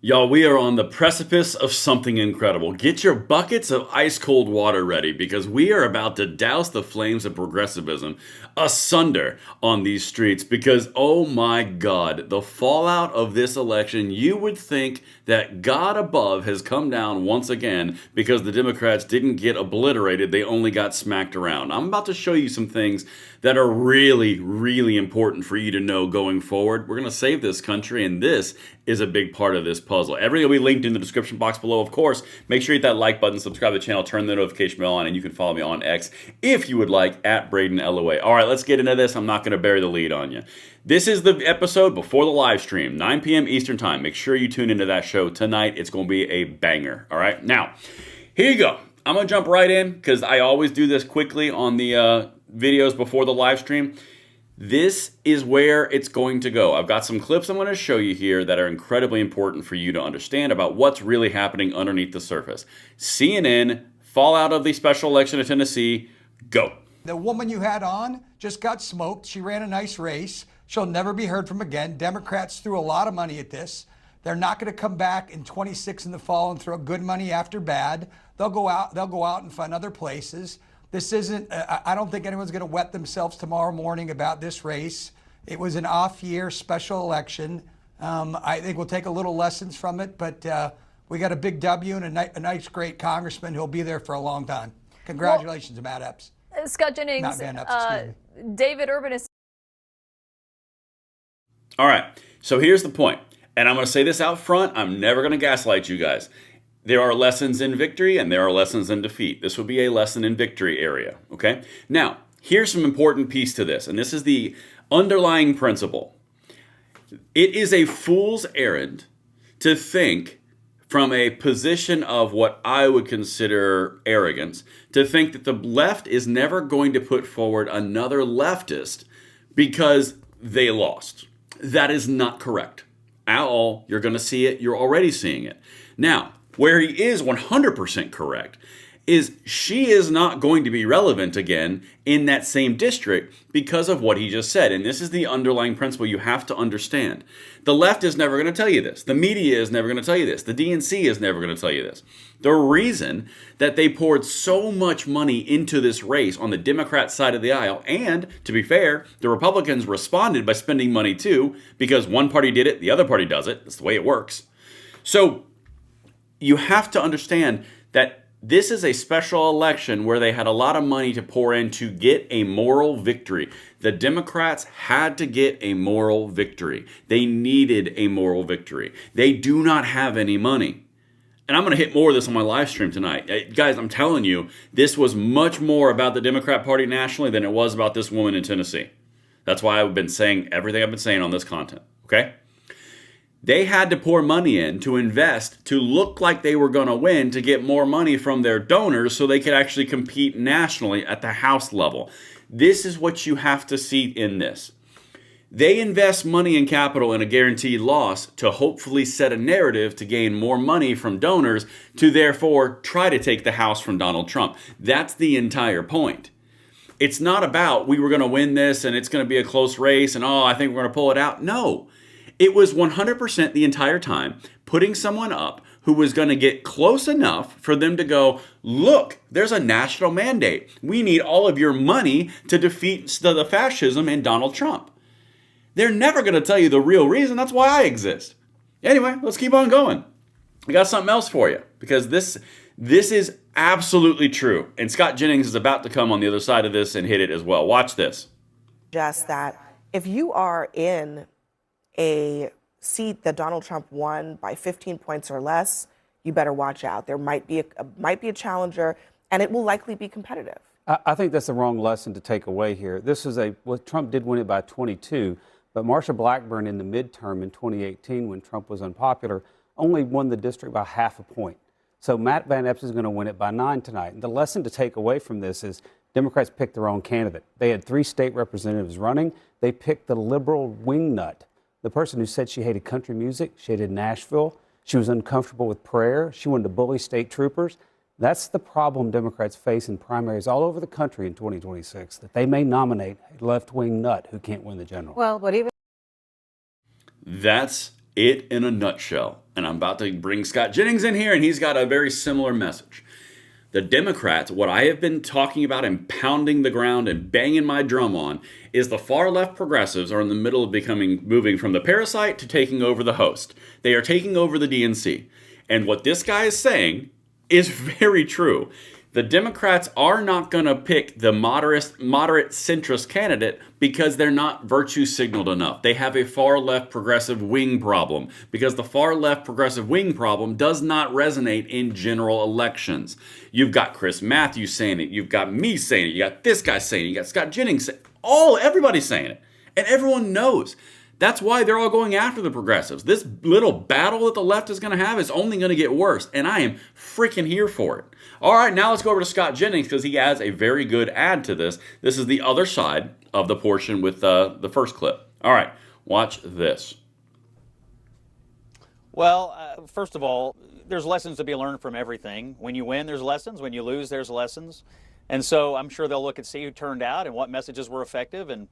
Y'all, we are on the precipice of something incredible. Get your buckets of ice cold water ready because we are about to douse the flames of progressivism asunder on these streets. Because, oh my God, the fallout of this election, you would think that God above has come down once again because the Democrats didn't get obliterated, they only got smacked around. I'm about to show you some things that are really, really important for you to know going forward. We're going to save this country, and this is a big part of this puzzle. Everything will be linked in the description box below. Of course, make sure you hit that like button, subscribe to the channel, turn the notification bell on, and you can follow me on X if you would like, at Braden LOA. All right, let's get into this. I'm not going to bury the lead on you. This is the episode before the live stream, 9 p.m. Eastern Time. Make sure you tune into that show tonight. It's going to be a banger. All right, now, here you go. I'm going to jump right in because I always do this quickly on the videos before the live stream. This is where it's going to go. I've got some clips I'm going to show you here that are incredibly important for you to understand about what's really happening underneath the surface. CNN, fallout of the special election of Tennessee, go. The woman you had on just got smoked. She ran a nice race. She'll never be heard from again. Democrats threw a lot of money at this. They're not going to come back in 26 in the fall and throw good money after bad. They'll go out and find other places. This isn't, I don't think anyone's going to wet themselves tomorrow morning about this race. It was an off-year special election. I think we'll take a little lessons from it, but we got a big W and a nice, great congressman who'll be there for a long time. Congratulations, Matt Epps. Scott Jennings, Not Van Epps, excuse me. David Urban is. All right, so here's the point. And I'm going to say this out front. I'm never going to gaslight you guys. There are lessons in victory and there are lessons in defeat. This would be a lesson in victory area, okay? Now, here's some important piece to this, and this is the underlying principle. It is a fool's errand to think from a position of what I would consider arrogance, to think that the left is never going to put forward another leftist because they lost. That is not correct at all. You're going to see it. You're already seeing it. Now, where he is 100% correct is she is not going to be relevant again in that same district because of what he just said. And this is the underlying principle you have to understand. The left is never going to tell you this. The media is never going to tell you this. The DNC is never going to tell you this. The reason that they poured so much money into this race on the Democrat side of the aisle, and to be fair, the Republicans responded by spending money too, because one party did it, the other party does it. That's the way it works. So you have to understand that this is a special election where they had a lot of money to pour in to get a moral victory. The Democrats had to get a moral victory. They needed a moral victory. They do not have any money. And I'm going to hit more of this on my live stream tonight. Guys, I'm telling you, this was much more about the Democrat Party nationally than it was about this woman in Tennessee. That's why I've been saying everything I've been saying on this content, okay? They had to pour money in to invest to look like they were going to win, to get more money from their donors so they could actually compete nationally at the House level. This is what you have to see in this. They invest money and capital in a guaranteed loss to hopefully set a narrative to gain more money from donors to therefore try to take the House from Donald Trump. That's the entire point. It's not about we were going to win this and it's going to be a close race and I think we're going to pull it out. No. It was 100% the entire time putting someone up who was going to get close enough for them to go, look, there's a national mandate. We need all of your money to defeat the fascism and Donald Trump. They're never going to tell you the real reason. That's why I exist. Anyway, let's keep on going. I got something else for you because this is absolutely true. And Scott Jennings is about to come on the other side of this and hit it as well. Watch this. Just that if you are in a seat that Donald Trump won by 15 points or less, you better watch out. There might be a challenger, and it will likely be competitive. I think that's the wrong lesson to take away here. This is Trump did win it by 22, but Marsha Blackburn in the midterm in 2018, when Trump was unpopular, only won the district by half a point. So Matt Van Epps is going to win it by 9 tonight. And the lesson to take away from this is Democrats picked their own candidate. They had 3 state representatives running. They picked the liberal wingnut. The person who said she hated country music, she hated Nashville, she was uncomfortable with prayer, she wanted to bully state troopers. That's the problem Democrats face in primaries all over the country in 2026, that they may nominate a left-wing nut who can't win the general. Well, but even That's it in a nutshell. and I'm about to bring Scott Jennings in here, and he's got a very similar message. The Democrats, what I have been talking about and pounding the ground and banging my drum on, is the far left progressives are in the middle of moving from the parasite to taking over the host. They are taking over the DNC. And what this guy is saying is very true. The Democrats are not going to pick the moderate centrist candidate because they're not virtue signaled enough. They have a far left progressive wing problem because the far left progressive wing problem does not resonate in general elections. You've got Chris Matthews saying it. You've got me saying it. You got this guy saying it. You got Scott Jennings saying it. Everybody's saying it. And everyone knows. That's why they're all going after the progressives. This little battle that the left is going to have is only going to get worse, and I am freaking here for it. All right, now let's go over to Scott Jennings because he has a very good add to this. This is the other side of the portion with the first clip. All right, watch this. Well, first of all, there's lessons to be learned from everything. When you win, there's lessons. When you lose, there's lessons. And so I'm sure they'll look and see who turned out and what messages were effective and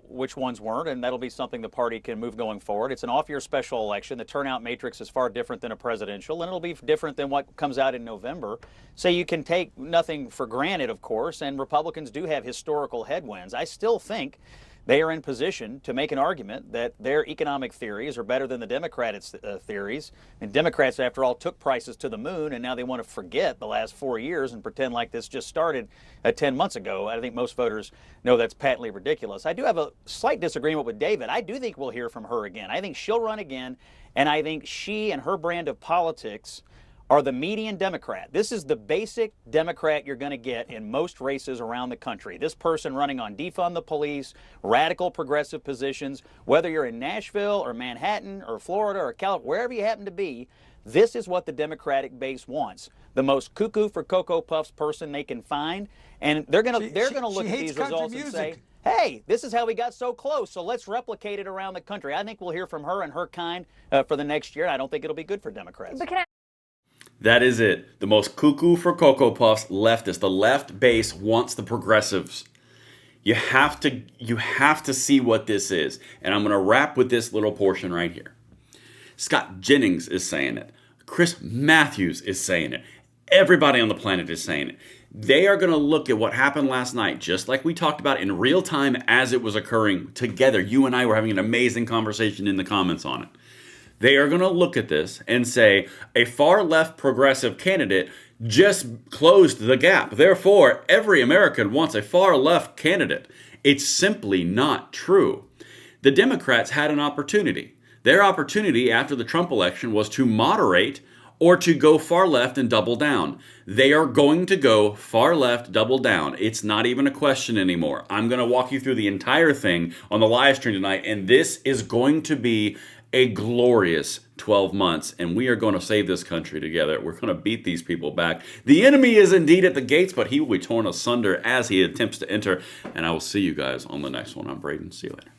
which ones weren't, and that'll be something the party can move going forward. It's an off-year special election. The turnout matrix is far different than a presidential, and it'll be different than what comes out in November. So you can take nothing for granted, of course, and Republicans do have historical headwinds. I still think they are in position to make an argument that their economic theories are better than the Democrats' theories. And Democrats, after all, took prices to the moon, and now they want to forget the last 4 years and pretend like this just started 10 months ago. I think most voters know that's patently ridiculous. I do have a slight disagreement with David. I do think we'll hear from her again. I think she'll run again, and I think she and her brand of politics are the median Democrat. This is the basic Democrat you're going to get in most races around the country. This person running on defund the police, radical progressive positions, whether you're in Nashville or Manhattan or Florida or California, wherever you happen to be, this is what the Democratic base wants. The most cuckoo for Cocoa Puffs person they can find. And they're going to look at these results and say, hey, this is how we got so close, so let's replicate it around the country. I think we'll hear from her and her kind for the next year. I don't think it'll be good for Democrats. That is it. The most cuckoo for Cocoa Puffs leftist. The left base wants the progressives. You have to see what this is. And I'm going to wrap with this little portion right here. Scott Jennings is saying it. Chris Matthews is saying it. Everybody on the planet is saying it. They are going to look at what happened last night, just like we talked about in real time as it was occurring together. You and I were having an amazing conversation in the comments on it. They are going to look at this and say a far left progressive candidate just closed the gap. Therefore, every American wants a far left candidate. It's simply not true. The Democrats had an opportunity. Their opportunity after the Trump election was to moderate or to go far left and double down. They are going to go far left, double down. It's not even a question anymore. I'm going to walk you through the entire thing on the live stream tonight, and this is going to be a glorious 12 months, and we are going to save this country together. We're going to beat these people back. The enemy is indeed at the gates, but he will be torn asunder as he attempts to enter, and I will see you guys on the next one. I'm Braden. See you later.